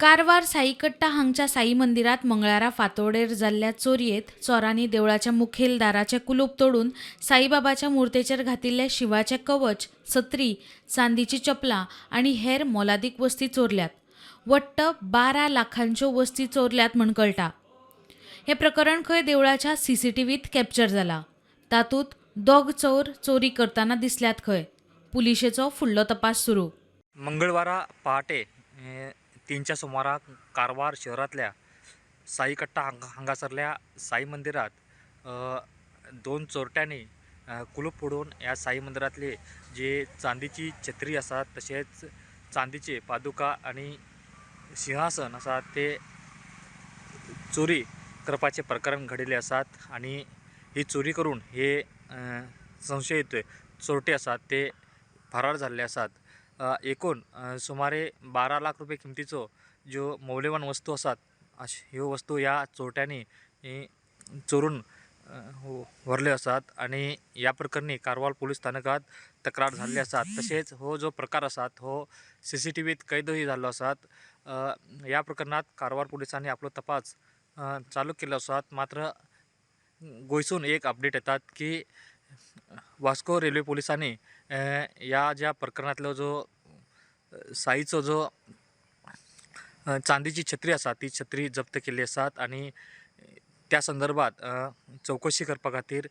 कारवार साईकट्टा हांगच्या साई मंदिरात मंगळारा फांतोडेर जाल्ल्या चोरयेंत चोरांनी देवळाच्या मुखेल दाराचें कुलूप तोडून साईबाबाच्या मुर्तेचेर घातिल्लें शिवाचें कवच, सत्री, चांदीची चपलां आनी हेर मोलादीक वस्ती चोरल्यात. वट्ट 12 लाखांच्यो वस्ती चोरल्यात म्हूण कळटा. हें प्रकरण खंय देवळाच्या सीसीटीव्हीत कॅप्चर जालां. तातूंत दोग चोर चोरी करतना दिसल्यात खंय. पुलिशेचो फुडलो तपास सुरू. मंगळवारा पहाटे 3च्या सुमाराक कारवार शहरातल्या साईकट्टा हांगासरल्या साई मंदिरात दोन चोरट्यांनी कुलूप फोडून या साई मंदिरातली जी चांदीची छत्री आसा तशेंच चांदीचे पादुका आणि सिंहासन आसा ते चोरी करपाचे प्रकरण घडिल्ले आसात. आणि ही चोरी करून हे संशयित चोरटे आसात ते फरार जाल्ले आसात. एकूण सुमारे 12 लाख रुपये किमतीचो ज्यो मौल्यवान वस्तू आसात ह्यो वस्तू या चोरट्यांनी चोरून व्हरल्यो आसात. आणि या प्रकरणी कारवार पोलीस स्थानकात तक्रार जाल्ली आसा. तशेंच हो जो प्रकार आसा हो सीसीटीव्हीत कैदूय जाल्लो आसा. या प्रकरणात कारवार पोलिसांनी आपलो तपास चालू केल्लो आसा. मात्र गोंयसून एक अपडेट येतात की वास्को रेल्वे पोलिसांनी या ज्या प्रकरणातलो जो साईचो जो चांदीची छत्री आसा ती छत्री जप्त केल्ली आसात. आणि त्या संदर्भात चौकशी करपा खातीर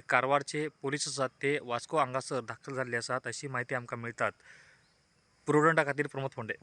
कारवारचे पोलीस आसात ते वास्को हांगासर दाखल जाल्ले आसात अशी माहिती आमकां मेळतात. पुरोडंटा खातीर प्रमोद फोंडे.